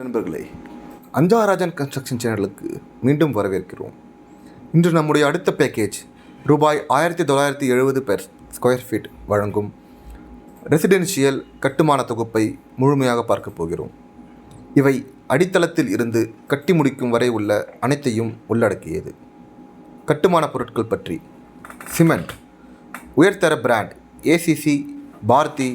நண்பர்களே, அஞ்சாராஜன் கன்ஸ்ட்ரக்ஷன் சேனலுக்கு மீண்டும் வரவேற்கிறோம். இன்று நம்முடைய அடுத்த பேக்கேஜ் ரூபாய் 1970 பெர் ஸ்கொயர் ஃபீட் வழங்கும் ரெசிடென்ஷியல் கட்டுமான தொகுப்பை முழுமையாக பார்க்க போகிறோம். இவை அடித்தளத்தில் இருந்து கட்டி முடிக்கும் வரை உள்ள அனைத்தையும் உள்ளடக்கியது. கட்டுமான பொருட்கள் பற்றி: சிமெண்ட், உயர்தர பிராண்ட் ஏசிசி, பாரதி,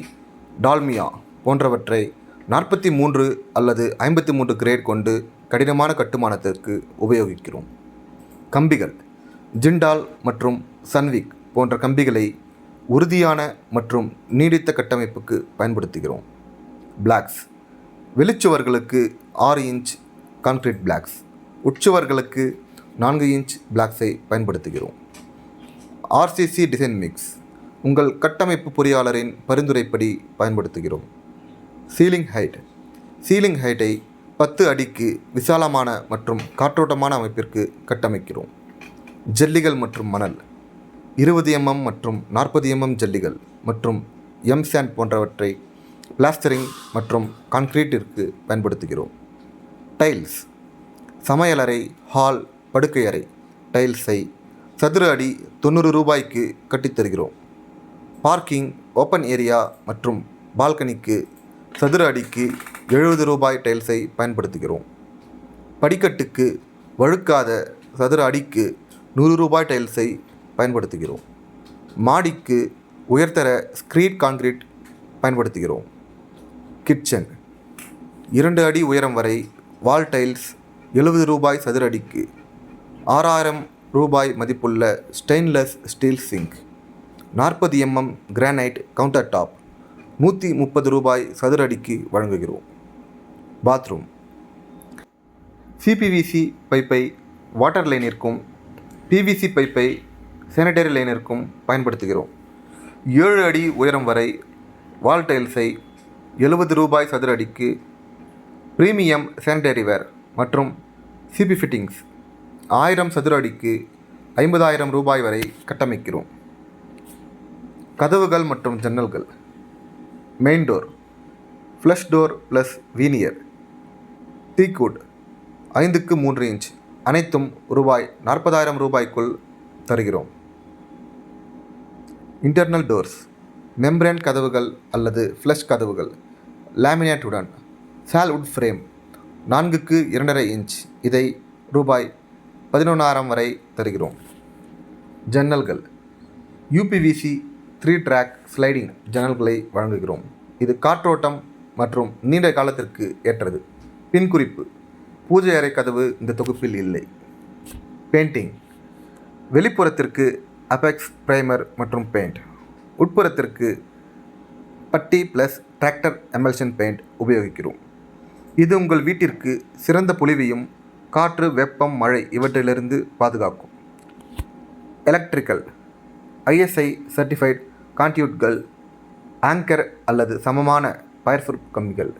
டால்மியா போன்றவற்றை 43 அல்லது 53 கிரேட் கொண்டு கடினமான கட்டுமானத்திற்கு உபயோகிக்கிறோம். கம்பிகள், ஜிண்டால் மற்றும் சன்விக் போன்ற கம்பிகளை உறுதியான மற்றும் நீடித்த கட்டமைப்புக்கு பயன்படுத்துகிறோம். பிளாக்ஸ், வெளிச்சுவர்களுக்கு 6 இன்ச் கான்கிரீட் பிளாக்ஸ், உட்சுவர்களுக்கு 4 இன்ச் பிளாக்ஸை பயன்படுத்துகிறோம். ஆர்சிசி டிசைன் மிக்ஸ் உங்கள் கட்டமைப்பு பொறியாளரின் பரிந்துரைப்படி பயன்படுத்துகிறோம். சீலிங் ஹைட்டை 10 அடிக்கு விசாலமான மற்றும் காற்றோட்டமான அமைப்பிற்கு கட்டமைக்கிறோம். ஜல்லிகள் மற்றும் மணல், 20 mm மற்றும் 40 mm ஜல்லிகள் மற்றும் சாண்ட் போன்றவற்றை பிளாஸ்டரிங் மற்றும் கான்கிரீட்டிற்கு பயன்படுத்துகிறோம். டைல்ஸ், சமையலறை, ஹால், படுக்கையறை டைல்ஸை சதுர அடி 90 ரூபாய்க்கு கட்டித்தருகிறோம். பார்க்கிங், ஓப்பன் ஏரியா மற்றும் பால்கனிக்கு சதுர அடிக்கு 70 ரூபாய் டைல்ஸை பயன்படுத்துகிறோம். படிக்கட்டுக்கு வழுக்காத சதுர அடிக்கு 100 ரூபாய் டைல்ஸை பயன்படுத்துகிறோம். மாடிக்கு உயர்தர ஸ்கிரீட் கான்கிரீட் பயன்படுத்துகிறோம். கிச்சன், 2 அடி உயரம் வரை வால் டைல்ஸ் 70 ரூபாய் சதுர அடிக்கு. 6000 ரூபாய் மதிப்புள்ள ஸ்டெயின்லெஸ் ஸ்டீல் சிங்க். 40 mm கிரானைட் கவுண்டர் டாப் 130 ரூபாய் சதுர அடிக்கு வழங்குகிறோம். பாத்ரூம், சிபிவிசி பைப்பை வாட்டர் லைனிற்கும் பிவிசி பைப்பை சானிடரி லைனிற்கும் பயன்படுத்துகிறோம். 7 அடி உயரம் வரை வால் டைல்ஸை 70 ரூபாய் சதுர அடிக்கு. பிரீமியம் சானிடரி வேர் மற்றும் சிபி ஃபிட்டிங்ஸ் 1000 சதுர அடிக்கு 50,000 ரூபாய் வரை கட்டமைக்கிறோம். கதவுகள் மற்றும் ஜன்னல்கள்: main door, flush door plus veneer, teakwood 5க்கு 3 இன்ச் அனைத்தும் ரூபாய் 40,000 ரூபாய்க்குள் தருகிறோம். இன்டர்னல் டோர்ஸ், மெம்பரேன் கதவுகள் அல்லது ஃப்ளஷ் கதவுகள் லேமினேட்டுடன் சால்வுட் ஃப்ரேம் 4க்கு 2.5 இன்ச், இதை ரூபாய் 11,000 வரை தருகிறோம். ஜன்னல்கள், யூபிவிசி 3 ட்ராக் ஸ்லைடிங் ஜன்னல்களை வழங்குகிறோம். இது காற்றோட்டம் மற்றும் நீண்ட காலத்திற்கு ஏற்றது. பின்குறிப்பு: பூஜை அறை கதவு இந்த தொகுப்பில் இல்லை. பெயிண்டிங், வெளிப்புறத்திற்கு அபெக்ஸ் பிரைமர் மற்றும் பெயிண்ட், உட்புறத்திற்கு பட்டி ப்ளஸ் டிராக்டர் எமல்ஷன் பெயிண்ட் உபயோகிக்கிறோம். இது உங்கள் வீட்டிற்கு சிறந்த பொலிவையும் காற்று, வெப்பம், மழை இவற்றிலிருந்து பாதுகாக்கும். எலக்ட்ரிக்கல், ஐஎஸ்ஐ சர்டிஃபைட் கான்டியூட்கள், ஆங்கர் அல்லது சமமான ஃபயர்ப்ரூஃப் கம்பிகள்,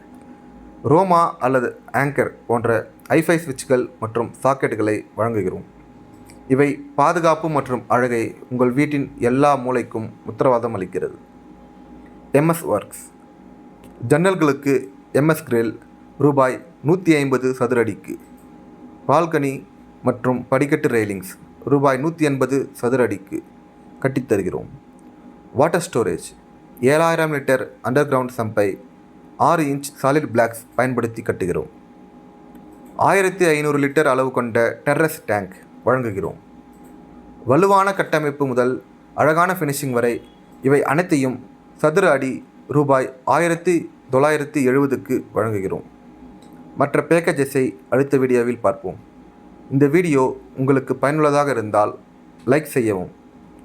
ரோமா அல்லது ஆங்கர் போன்ற ஐஃபை சுவிட்சுகள் மற்றும் சாக்கெட்டுகளை வழங்குகிறோம். இவை பாதுகாப்பு மற்றும் அழகை உங்கள் வீட்டின் எல்லா மூலைக்கும் உத்தரவாதம் அளிக்கிறது. எம்எஸ் ஒர்க்ஸ், ஜன்னல்களுக்கு எம்எஸ் கிரில் ரூபாய் 150 சதுர அடிக்கு. பால்கனி மற்றும் படிக்கட்டு ரெயிலிங்ஸ் ரூபாய் 180 சதுர அடிக்கு கட்டித்தருகிறோம். Water storage, 7000 litre underground சம்பை 6 இன்ச் சாலிட் பிளாக்ஸ் பயன்படுத்தி கட்டுகிறோம். 1500 லிட்டர் அளவு கொண்ட டெர்ரஸ் டேங்க் வழங்குகிறோம். வலுவான கட்டமைப்பு முதல் அழகான ஃபினிஷிங் வரை இவை அனைத்தையும் சதுர அடி ரூபாய் 1970க்கு வழங்குகிறோம். மற்ற பேக்கேஜஸை அடுத்த வீடியோவில் பார்ப்போம். இந்த வீடியோ உங்களுக்கு பயனுள்ளதாக இருந்தால் லைக் செய்யவும்,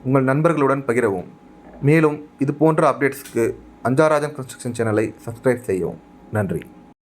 உங்கள் நண்பர்களுடன் பகிரவும். மேலும் இது போன்ற அப்டேட்ஸ்க்கு அஞ்சாராஜன் கன்ஸ்ட்ரக்ஷன் சேனலை சப்ஸ்கிரைப் செய்யவும். நன்றி.